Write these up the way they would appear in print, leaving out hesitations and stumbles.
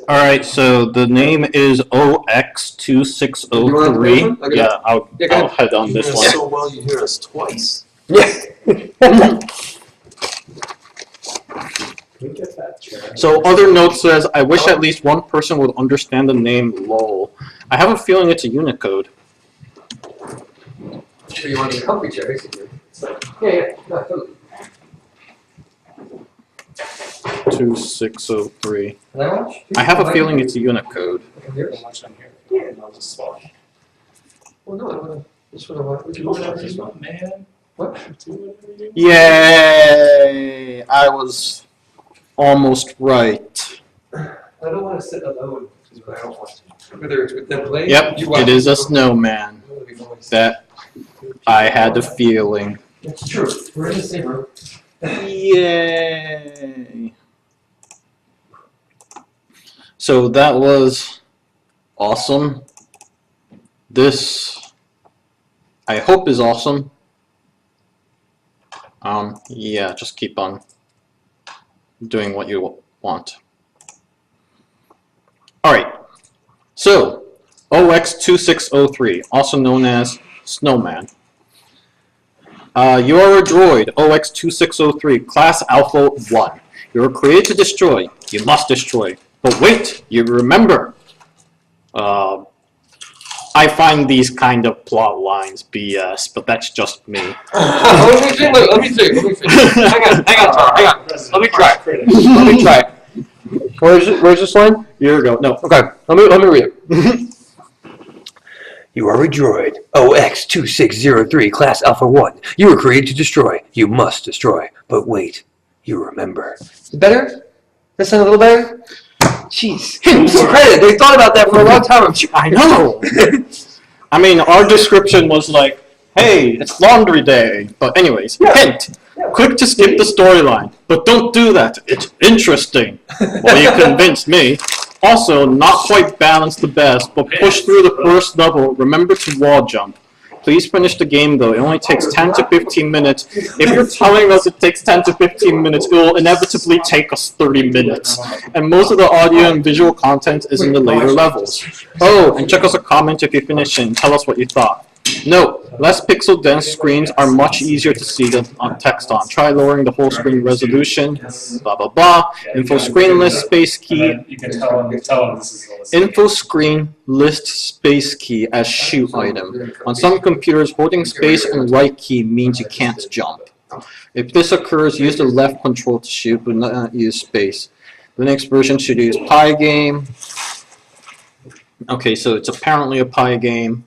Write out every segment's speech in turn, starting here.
Alright, so the name is OX2603. Okay. Yeah, I'll head on this one. So well you hear us twice. Yeah. So other note says, I wish at least one person would understand the name LOL. I have a feeling it's a Unicode. Sure you want to help each other, basically. Yeah. No, totally. 2603. Can I watch? I have a feeling it's a Unicode. Yeah. Well, no, I want to. Just want to watch. We can watch this one. Man. What? Yay! I was almost right. I don't want to sit alone. I don't want to. Whether it's with them playing. Yep, it is a snowman. That I had a feeling. That's true. We're in the same room. Yay! So that was awesome. This, I hope, is awesome. Yeah, just keep on doing what you want. Alright, so OX2603, also known as Snowman. You are a droid, OX2603, Class Alpha 1. You are created to destroy. You must destroy. But wait, you remember. I find these kind of plot lines BS, but that's just me. Let me see. Hang on. Let me try. Where's this line? Here we go. No. Okay, let me read it. You are a droid, OX2603, Class Alpha 1. You were created to destroy. You must destroy. But wait, you remember. Is it better? That sound a little better? Jeez. Some credit. They thought about that for a long time. I know. I mean, our description was like, hey, it's laundry day. But anyways, hint. Quick to skip the storyline. But don't do that. It's interesting. Well, you convinced me. Also, not quite balanced the best, but push through the first level. Remember to wall jump. Please finish the game, though. It only takes 10 to 15 minutes. If you're telling us it takes 10 to 15 minutes, it will inevitably take us 30 minutes. And most of the audio and visual content is in the later levels. Oh, and check us a comment if you finish it and tell us what you thought. Note, less pixel-dense screens are much easier to see than on text on. Try lowering the whole screen resolution, blah, blah, blah. Info screen list space key. You can tell this is the list. Info screen list space key as shoot item. On some computers, holding space and right key means you can't jump. If this occurs, use the left control to shoot, but not use space. The next version should use Pygame. Okay, so it's apparently a Pygame.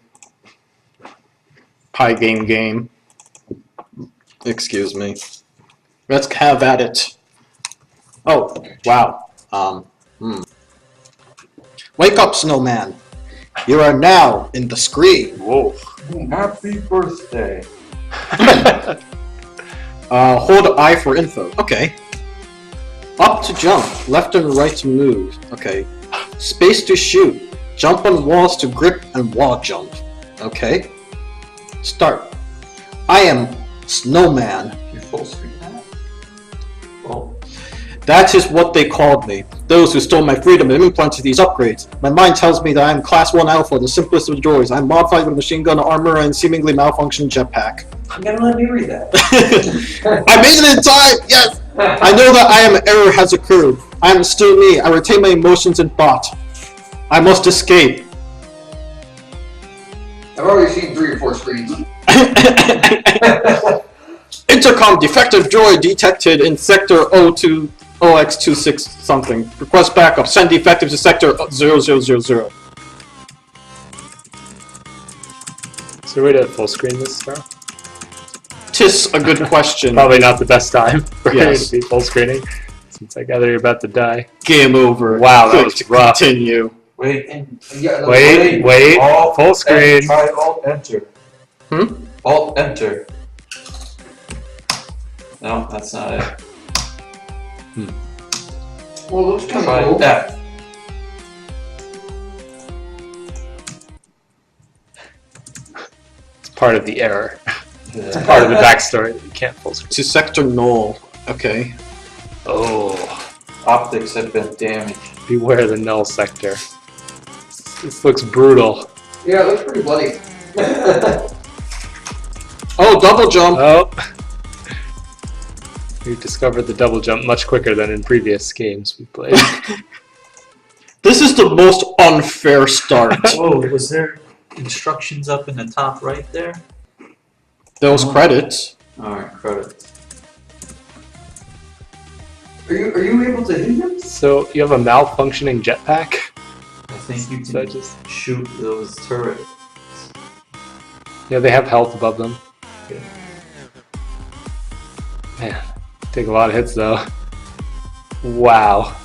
Game. Excuse me. Let's have at it. Oh, wow. Wake up, Snowman. You are now in the screen. Whoa. Happy birthday. Hold I for info. Okay. Up to jump. Left and right to move. Okay. Space to shoot. Jump on walls to grip and wall jump. Okay. Start. I am Snowman. You full screen now? Well, That is what they called me. Those who stole my freedom and implanted these upgrades. My mind tells me that I am Class 1 Alpha, the simplest of droids. I am modified with machine gun armor and seemingly malfunctioning jetpack. I'm gonna let me read that. I made it in time! Yes! I know that error has occurred. I am still me. I retain my emotions and thought. I must escape. I've already seen 3 or 4 screens. Intercom defective droid detected in sector 02 OX26 something. Request backup. Send defective to sector 0000. So we did full screen this time? Tis a good question. Probably not the best time for Yes. you to be full screening, since I gather you're about to die. Game over. Wow, that Click was to rough. continue. wait. Wait, Alt, full screen. Try Alt Enter. Hmm? Alt Enter. No, that's not it. Well, it looks kind Try of cool. F. It's part of the error. Yeah. It's part of the backstory that you can't full screen. To sector null. Okay. Oh. Optics have been damaged. Beware the null sector. This looks brutal. Yeah, it looks pretty bloody. Oh, double jump! Oh! We discovered the double jump much quicker than in previous games we played. This is the most unfair start. Whoa, was there instructions up in the top right there? Those credits. Alright, credits. Are you able to hit him? So, you have a malfunctioning jetpack? I think you So can just... shoot those turrets. Yeah, they have health above them. Yeah. Man, take a lot of hits though. Wow.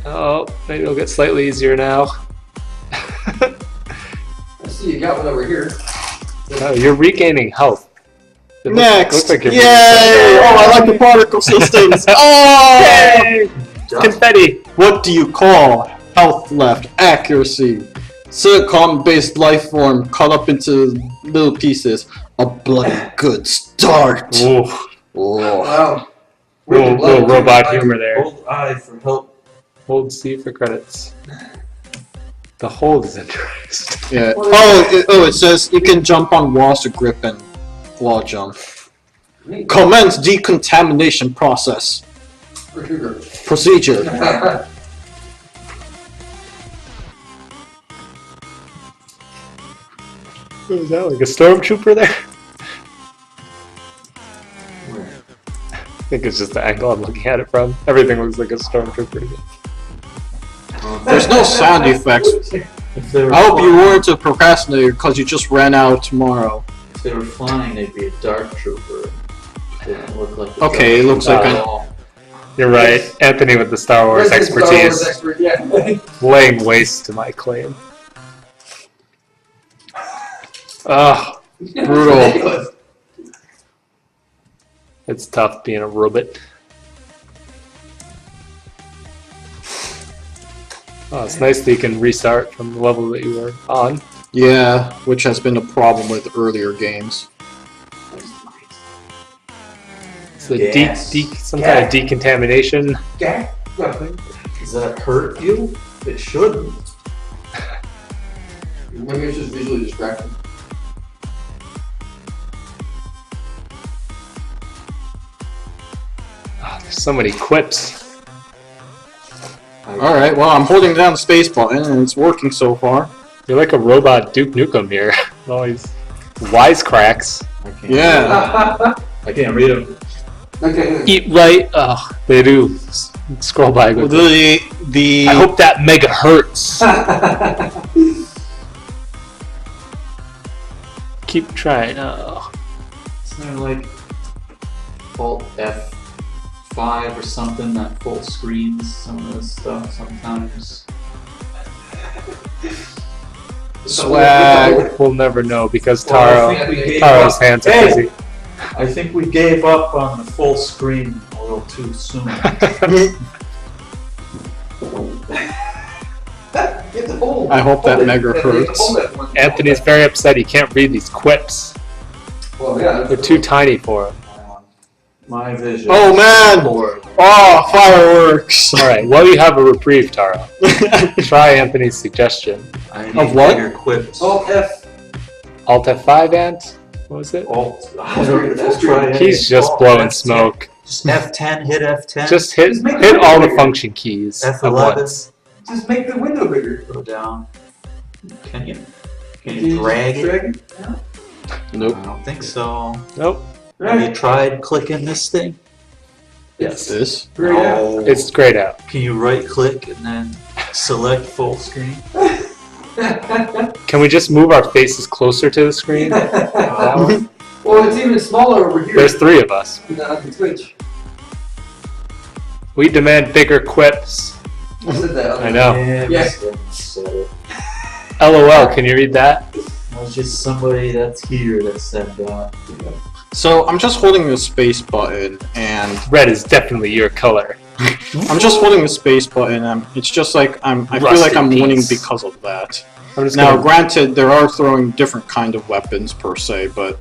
Oh, maybe it'll get slightly easier now. I see you got one over here. Oh, you're regaining health. It Next! looks like Yay! you're Oh, I like the particle systems! Oh! Yay! Confetti! What do you call health left? Accuracy. Silicon-based life form cut up into little pieces. A bloody good start. Ooh, Oh. Wow. little robot humor there. Hold I for help. Hold C for credits. The hold is interesting. Yeah. It says you can jump on walls to grip and wall jump. Commence decontamination process. Procedure. Is that like a stormtrooper there? Where? I think it's just the angle I'm looking at it from. Everything looks like a stormtrooper to me. There's no sound effects. If they were I hope you flying- weren't a procrastinator because you just ran out tomorrow. If they were flying, they'd be a dark trooper. They don't look like a Okay, it dark looks like trooper a- at all. You're right, Anthony with the Star Wars expertise, Yeah. laying waste to my claim. Ugh, Brutal. it's tough being a robot. Oh, it's nice that you can restart from the level that you were on. Yeah, which has been a problem with earlier games. It's a Yes. some kind of decontamination. Yeah. Does that hurt you? It shouldn't. Maybe it's just visually distracting. Oh, there's so many quips. Alright, well, I'm holding down the space button and it's working so far. You're like a robot Duke Nukem here. Always wisecracks. I can't Yeah. I can't read them. Okay. Eat right. Ugh, they do. Scroll by quickly. The I hope that mega hurts. Keep trying. Oh. Isn't there like Alt F5 or something that full screens some of this stuff sometimes? swag. We'll never know because Well, I think we gave Taro's up. hands are Hey! busy. I think we gave up on the full screen a little too soon. Get the hole. I hope that mega Get the hurts. hole that one. Anthony's very upset he can't read these quips. Well, yeah. They're too tiny for him. My vision. Oh, man! Horrible. Oh, fireworks! Alright, well you have a reprieve, Taro. Try Anthony's suggestion. I need Of what? bigger quips. Alt F. Alt F5, Ant? What was it? Alt. Let's try it. He's just Alt blowing F10. smoke. Just F10, hit F10. Just hit Just make hit it all the bigger. function keys at F11. once. Just make the window bigger. Go down. Can you? Can Can you drag it? drag it? Nope. I don't think so. Nope. Have you tried clicking this thing? Yes. This? Great. No. It's grayed out. Can you right click and then select full screen? Can we just move our faces closer to the screen? That one? Well, it's even smaller over here. There's three of us. on the Twitch. We demand bigger quips. I said that. I know. Yeah, Yes. said it. LOL, can you read that? It was just somebody that's here that said that. So, I'm just holding the space button and Red is definitely your color. I'm just holding the space button and it's just like I feel Rust like in I'm winning peace. because of that. I'm just Now, gonna, granted, there are throwing different kind of weapons per se, but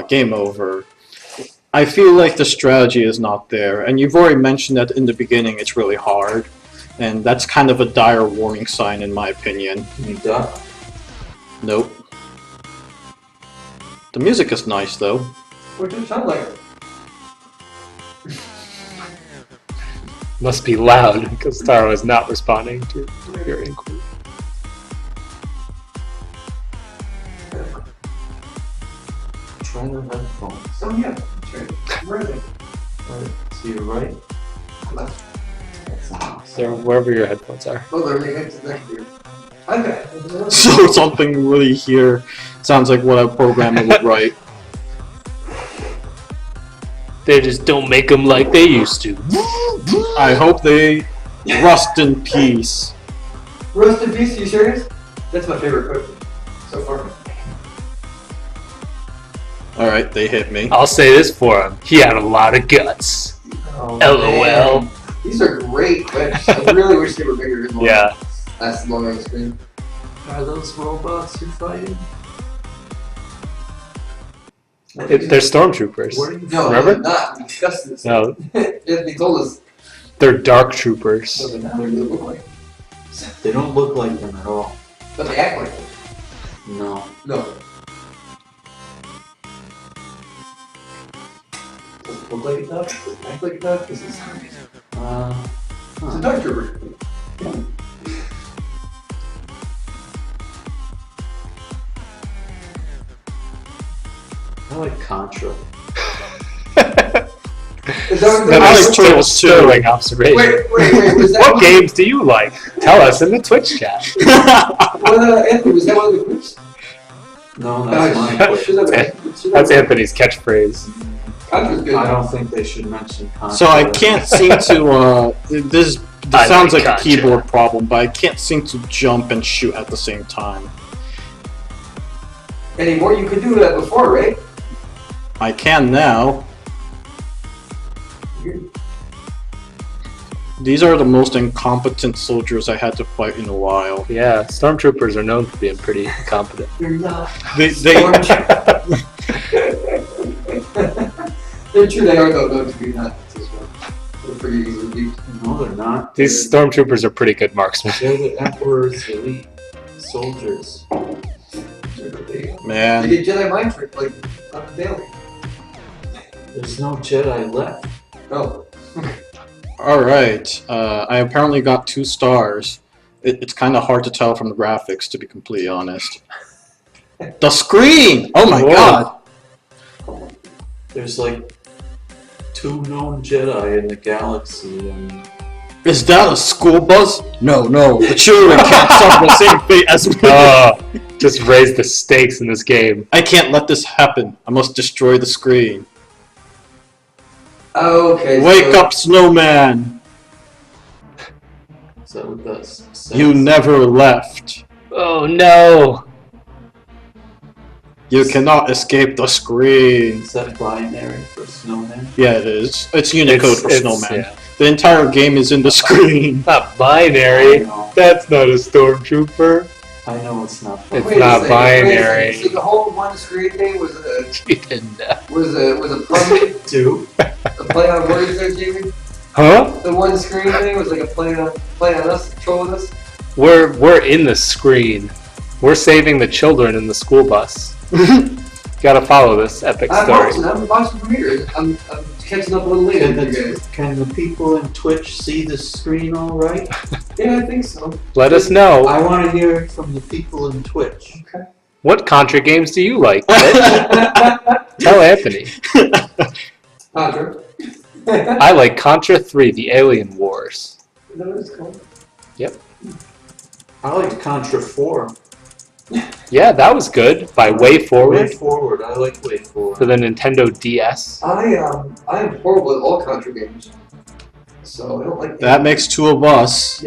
game over. I feel like the strategy is not there, and you've already mentioned that in the beginning it's really hard, and that's kind of a dire warning sign in my opinion. Can you duck? Nope. The music is nice though. What does it sound like? Must be loud because Taro is not responding to your inquiry. Try the headphones. Oh yeah, that's right. Where are they? Right to your right. Left. That's nice. They're wherever your headphones are. Oh, they're right next to that here. Okay. So something really here sounds like what a programmer would write. They just don't make them like they used to. I hope they rust in peace. Rust in peace, you serious? That's my favorite quote so far. Alright, they hit me. I'll say this for him. He had a lot of guts. Oh, LOL. Man. These are great clips. I really wish they were bigger and more. Yeah. That's long on the screen. Are those robots you're fighting? They're stormtroopers. What are you No, Remember? they're not. We discussed this. No, They told us they're dark troopers. what they really look like. They don't look like them at all. But they act like them. No. No. Does it look like a duck? Does it act like a duck? Does it sound like It's a duck trooper. I like Contra. Is that That I is like still Turtles too. sterling observation. wait, was that What one? games do you like? Tell us in the Twitch chat. Anthony, was that one of the groups? No, that's my question. That's Anthony's catchphrase. Contra's good. I don't think they should mention Contra. So I can't seem to, this I sounds like like a Contra. keyboard problem, but I can't seem to jump and shoot at the same time. Anymore, you could do that before, right? I can now. These are the most incompetent soldiers I had to fight in a while. Yeah, stormtroopers are known for being pretty incompetent. You're not. They They're true, they are though, known to be not as well. They're pretty easily beat. No, they're not. These stormtroopers are pretty good marksmen. They're the Emperor's elite soldiers. They Man, get Jedi mind trick like on the daily. There's no Jedi left. Oh. alright. I apparently got 2 stars. It's kind of hard to tell from the graphics, to be completely honest. The screen! Oh my Whoa. god! There's like 2 known Jedi in the galaxy, and Is that a school bus? No, the children can't suffer the same fate as me. Just raise the stakes in this game. I can't let this happen. I must destroy the screen. Okay. Wake up, snowman! is that what that says? You never left. Oh no! You cannot escape the screen. Is that binary for snowman? Yeah, it is. It's Unicode for snowman. Yeah. The entire game is in the screen. Not binary. No, That's not a stormtrooper. I know it's not. It's Wait a not second, wait a binary. second. So the whole one screen thing was a You didn't know. Two. a play on words there, Jamie? Huh? The one screen thing was like a play on us, trolling us? We're in the screen. We're saving the children in the school bus. Gotta follow this epic story. I'm watching from here. I'm catching up a little later Can than you the, guys. can the people in Twitch see the screen all right? Yeah, I think so. Let us know. I want to hear it from the people in Twitch. What Contra games do you like? Tell Anthony. Contra. I like Contra 3, The Alien Wars. That was cool. I like Contra 4. Yeah, that was good. By Way Forward Way Forward. I like Way for Forward. the Nintendo DS. I am horrible at all Contra games. So I don't like That makes 2 of us.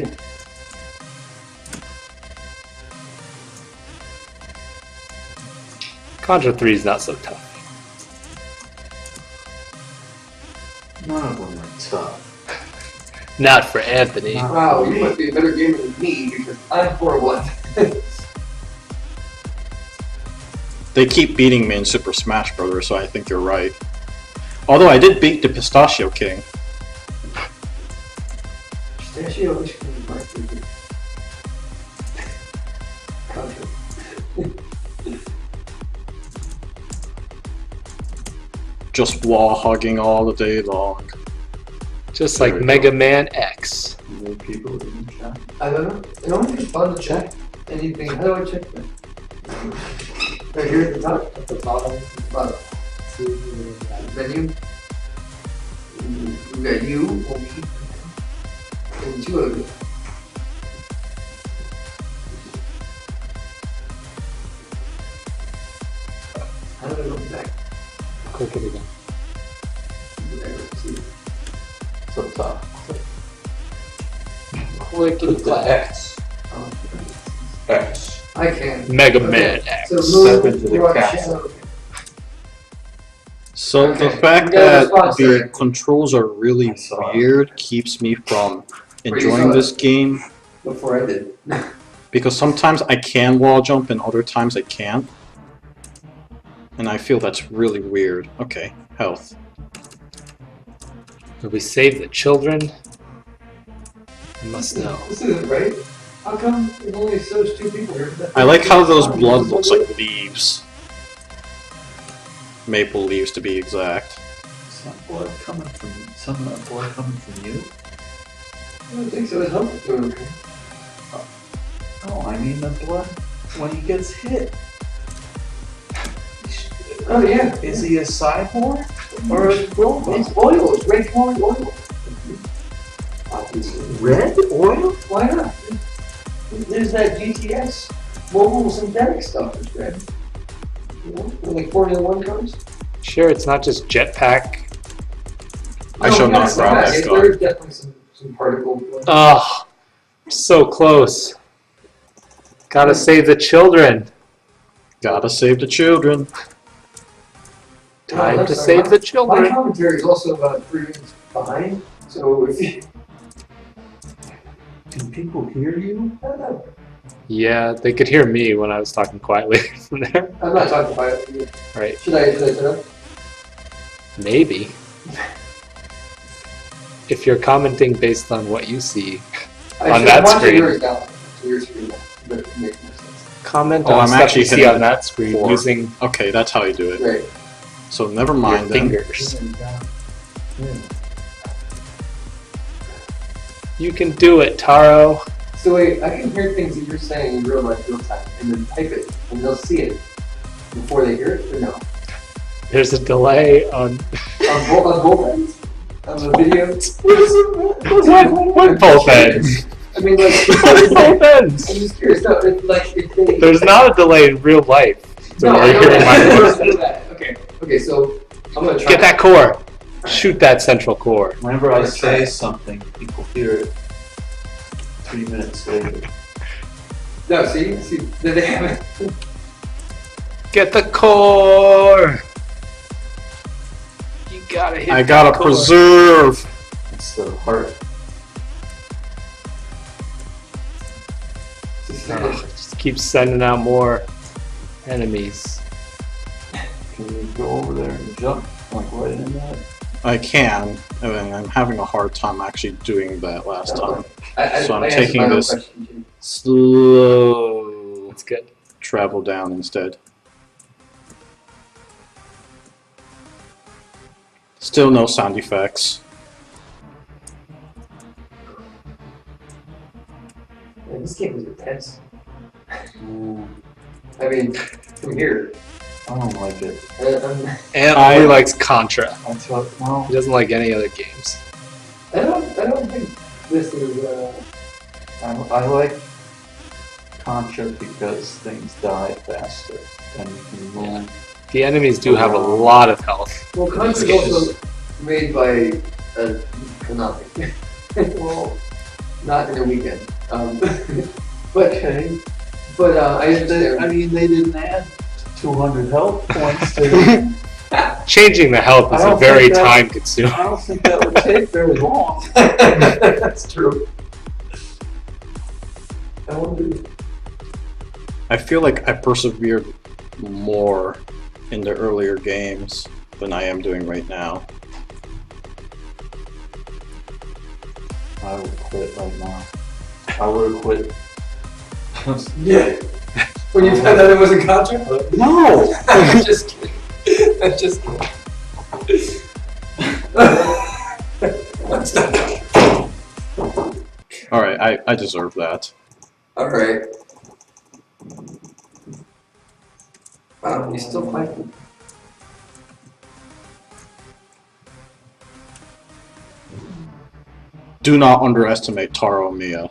Contra 3 is not so tough. None of them are tough. Not for Anthony. Wow, you must be a better gamer than me because I'm horrible at They keep beating me in Super Smash Bros., so I think you're right. Although I did beat the Pistachio King. Pistachio ice cream might be good. Contra. Just wall hugging all the day long. Just like Mega Man X. More people in the chat. I don't know. I don't think it's fun to check anything. How do I check that? Right here at the top? At the bottom. Bottom. Menu. We got you, or me, and two of you. How do I go back? Click it again. It's up top. Click Click the X. X. I can. Mega Man X. So Step move into the your castle. shadow. So Okay, the fact we got a that response the there. controls are really I saw it. weird keeps me from you enjoying saw this game, Before I did. because sometimes I can wall jump and other times I can't. And I feel that's really weird. Okay, health. Did we save the children? I must know. This isn't right. How come it only shows two people here? I like how those blood looks like leaves. Maple leaves to be exact. Some blood coming from some of that blood coming from you? I don't think so. It's helpful to him. Oh, I mean the blood when he gets hit. Oh yeah. Is he a cyborg? Or it's oil. It's oil. It's red corn oil. Red oil? Why not? There's that GTS mobile synthetic stuff that's red. You know, when like Formula One cars. Sure, it's not just jetpack. I shall not it's grab that gun. There's definitely some particle. Oh, so close. Gotta save the children. Gotta save the children. Time I'm to sorry, save the My children. commentary is also about 3 minutes behind, so if you, Can people hear you? I don't know. Yeah, they could hear me when I was talking quietly from there. I'm not talking about it. Right. Should I turn up? Maybe. If you're commenting based on what you see, On that I'm watching screen. yours now. So your screen now. That makes more sense. comment Oh, on I'm stuff actually you see hitting on that screen four. using Okay, that's how you do it. Right. So never your mind then. fingers. You can do it, Taro. So wait, I can hear things that you're saying in real life, real time, and then type it, and they'll see it before they hear it, or no? There's a delay on On both ends? On the video? what both ends. I mean, like, Both ends. I'm just curious. No, if they. There's not a delay in real life. So No, I you're know hearing my that. voice. I know that. Okay. Okay. So I'm gonna try. Get that core. Shoot that central core. Whenever I say something, people hear it 3 minutes later. No, see, they haven't. Get the core. You gotta hit. I that gotta core. preserve. It's the heart. Just keep sending out more enemies. Can you go over there and jump like right in that? I can. I mean, I'm having a hard time actually doing that last time. So I'm I answered taking my own this question, too. slow That's good. travel down instead. Still no sound effects. Man, this game is intense. I mean, from here. I don't like it. And I- only likes Contra. I thought, well, He doesn't like any other games. I don't think this is. I like Contra because things die faster and you can move. The enemies do have a lot of health. Well, Contra is also made by Konami. Well, not in a weekend. But Okay. I understand. I mean, they didn't add 200 health points to Changing the health is I a don't very think that- time consuming. I don't think that would take very long. That's true. I wonder. I feel like I persevered more in the earlier games than I am doing right now. I would quit right now. I would have quit. Yeah. When you found out it wasn't Contra? No! I'm just kidding. I'm just kidding. Alright, I deserve that. Alright. Wow, he's still fighting. Do not underestimate Taro Mia.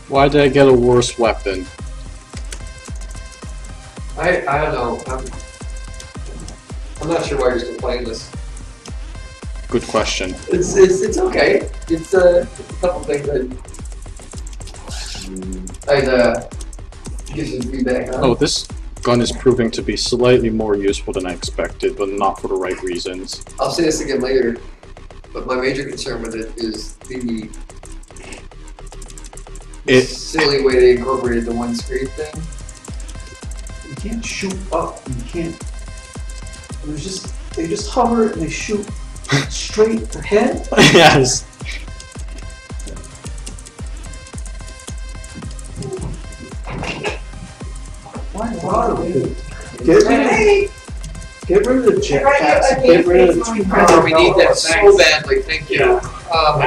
Why did I get a worse weapon? I don't know. I'm not sure why you're still playing this. Good question. It's okay. It's a couple things I'd give some feedback on. Oh, this gun is proving to be slightly more useful than I expected, but not for the right reasons. I'll say this again later, but my major concern with it is the silly way they incorporated the one screen thing. You can't shoot up. You can't. They just hover and they shoot straight ahead. Yes. Get rid of the jetpacks. Get rid of the Oh, we need that so badly. Thank you. Oh my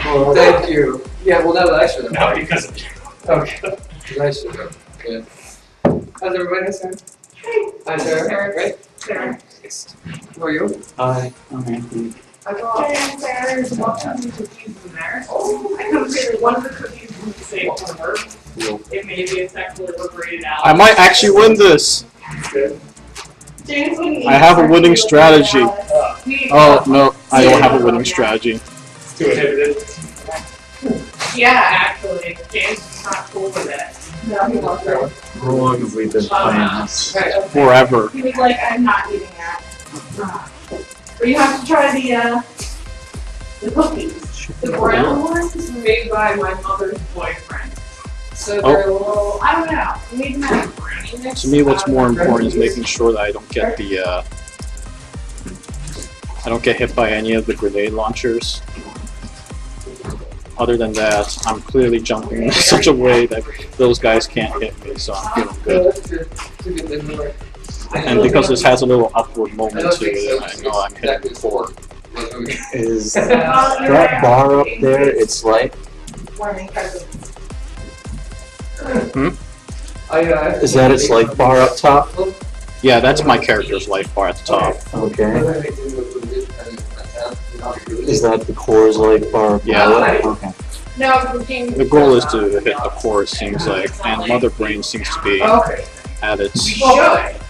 God. Thank you. Yeah, well, now that I should have. Not because of you. Okay. I should have. Yeah. How's everybody? Hi, Sarah. Right? Sarah. Who are you? Hi, I'm Anthony. And there's about 2 cookies in there. I come say one of the cookies is safe for her. It may be a sexually liberated out. I might actually win this. James, when you I have a eat winning sexually strategy. liberated Alice, Oh, no, I don't have a winning strategy. Too inhibited. Yeah, actually, James is not cool with it. No, he loves it. How long have we been playing this? Right, okay. Forever. He was like, I'm not eating that. But you have to try the cookies. The brown ones were made by my mother's boyfriend. So they're a little, I don't know, we need to have brownie mix. To me, what's more important is making sure that I don't get the, I don't get hit by any of the grenade launchers. Other than that, I'm clearly jumping in such a way that those guys can't hit me, so I'm feeling good. And because this has a little upward moment to it, I know I'm hitting before. Is that bar up there its light? Is that its light bar up top? Yeah, that's my character's life bar at the top. Okay. Is that the core's light bar? Yeah. Okay. No, The goal is to hit the core, it seems like, and Mother Brain seems to be at its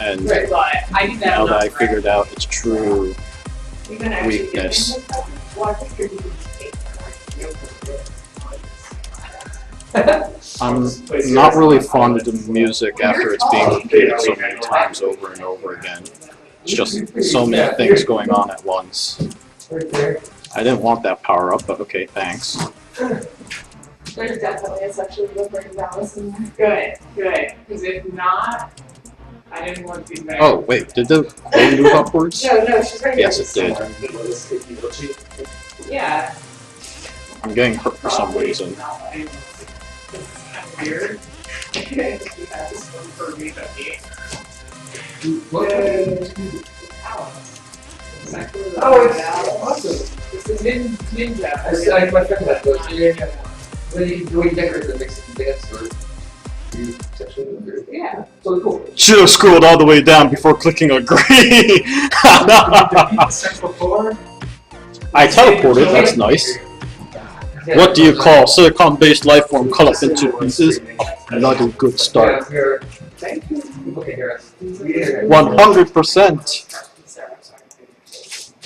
end. But I did that Now that I enough, right? figured out its true You can actually get weakness. in this. Well, I think you're doing I'm not really fond of the music after it's being repeated so many times over and over again. It's just so many things going on at once. I didn't want that power up, but okay, thanks. There's definitely a sexually liberated Alice in there. Good. Because if not, I didn't want to be married. Oh, wait, did the core move upwards? No, she's right Yes, it did. Yeah. I'm getting hurt for some reason. It's weird. Oh, it's awesome. It's a ninja. My friend had those. When you decorate the mix and dance, or you sexually liberated? Yeah. So cool. Should have scrolled all the way down before clicking agree. I teleported, that's nice. What do you call silicon-based life form cut up into pieces? Not a good start. Thank you. Okay, here. 100%.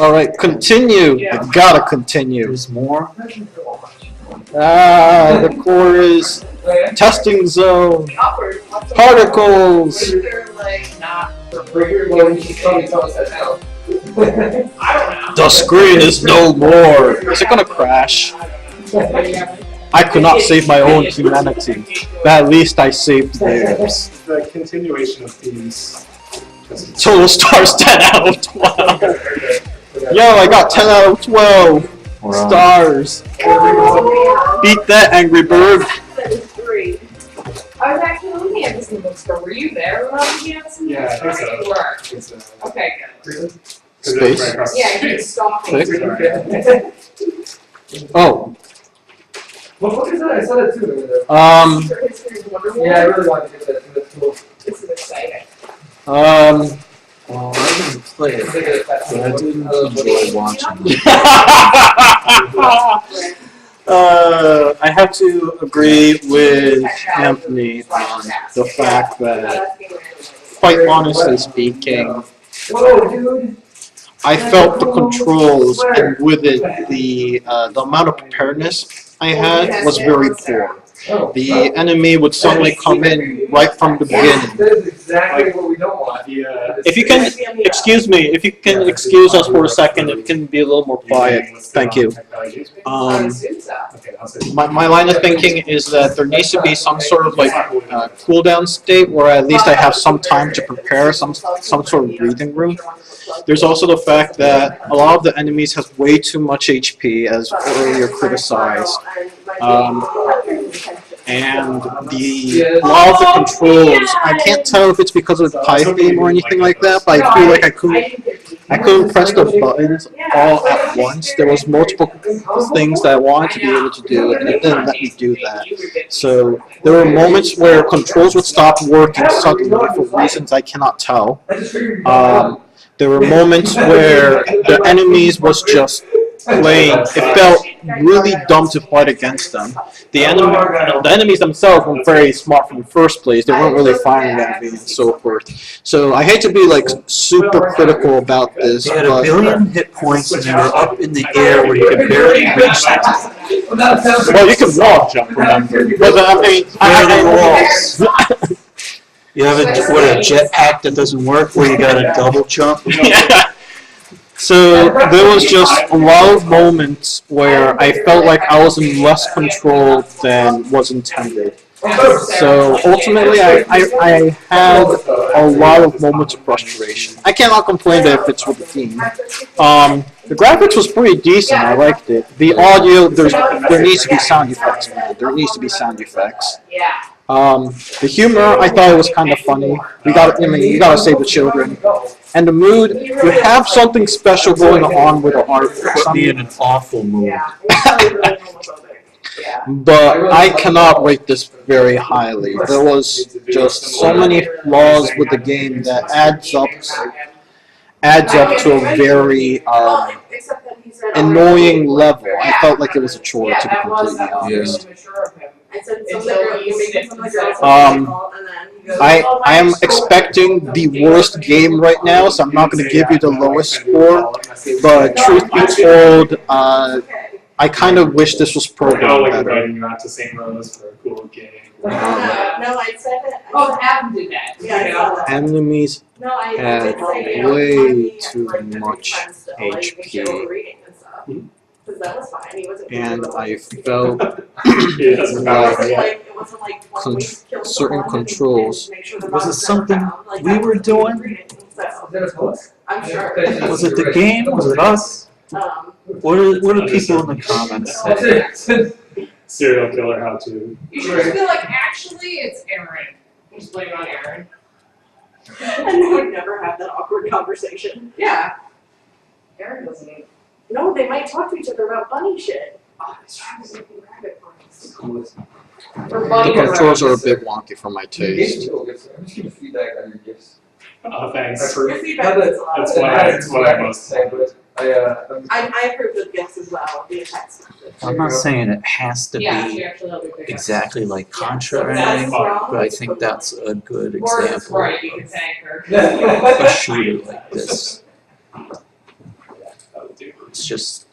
Alright, continue. I gotta continue. There's more. The core is testing zone. Particles. They're like not. Well, you should probably tell us that now. I don't know. The screen is no more. Is it gonna crash? I could not save my own humanity, but at least I saved theirs. The continuation of these. Total stars 10 out of 12. Yo, I got 10 out of 12 stars. Beat that, Angry Bird. That is great. I was actually looking at this in the bookstore. Were you there when I was looking at this in the Yeah, I think bookstore? so. You were. It's Okay, good. Space? Yeah, he was stalking. Oh, What book is that? I saw that too. Secret History of Wonder Woman. Yeah, I really wanted to get that too. That's cool. This is exciting. Well, I didn't play it, but I didn't enjoy watching it. I have to agree with Anthony on the fact that, quite honestly speaking, Whoa, dude. I felt the controls and with it the amount of preparedness I had was very poor. Oh. The enemy would suddenly come in right from the beginning. That is exactly what we don't want. If you can excuse me, if you can excuse us for a second, if you can be a little more quiet, thank you. My line of thinking is that there needs to be some sort of like cooldown state where at least I have some time to prepare, some sort of breathing room. There's also the fact that a lot of the enemies has way too much HP, as earlier criticized. And a lot of the controls, I can't tell if it's because of the pie theme or anything like that, but I feel like I couldn't press the buttons all at once. There was multiple things that I wanted to be able to do, and it didn't let me do that. So there were moments where controls would stop working suddenly for reasons I cannot tell. There were moments where the enemies was just playing. It felt really dumb to fight against them. The enemies themselves were very smart from the first place. They weren't really firing at me and so forth. So I hate to be like super critical about this. You had a but billion hit points and you were up in the air where you could barely reach them. well, you can wall jump, remember? But I mean, You have a jetpack that doesn't work where you got a double jump? Yeah. So there was just a lot of moments where I felt like I was in less control than was intended. So ultimately, I had a lot of moments of frustration. I cannot complain if it's with the team. The graphics was pretty decent. I liked it. The audio, there needs to be sound effects, man. There needs to be sound effects. The humor, I thought it was kind of funny. You gotta save the children. And the mood, you have something special going on with the art. Put me in an awful mood. But I cannot rate this very highly. There was just so many flaws with the game that adds up to a very annoying level. I felt like it was a chore, to be completely honest. I am expecting the worst game right now, so I'm not going to give you the lowest score. But truth be told, I kind of wish this was programmed better. Inviting you out to St. Rose for a cool game. No, I said it. Oh, Adam did that. Yeah, Enemies no, I had did say, way too much HP, because that was fine. He wasn't and I felt it wasn't like certain controls. Was it something we were doing? I'm sure. Was it the game? Was it us? What are people in the comments saying? Serial killer how to. You should just be like, actually, it's Aaron. Just blame it on Aaron. And we would never have that awkward conversation. Yeah. Aaron doesn't. No, they might talk to each other about bunny shit. Oh, he's trying to make me rabbit points. The controls are a bit wonky for my taste. I'm just giving feedback on your gifts. Oh, thanks. Your feedback is a lot. That's what I must say. I approve of gifts as well via text message. I'm not saying it has to Yeah, be she actually helped me pick up. exactly like Contra or That's anything, wrong. but I think that's a good Or it's example right, you can thank her. of a shooter like this. it's just,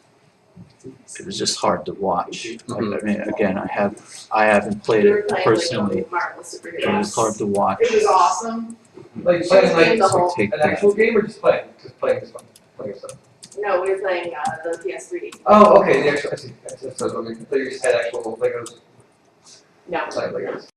it was just hard to watch. Mhm. I mean, again, I haven't played We were it playing personally, like Marvel Superheroes. but it was hard to watch. It was awesome. Like She was playing the like whole. Take an that. actual game or just playing this one? Playing stuff. No, we were playing the PS3. Oh, okay. The actual. I see. So you just had actual Legos. No. Inside Legos.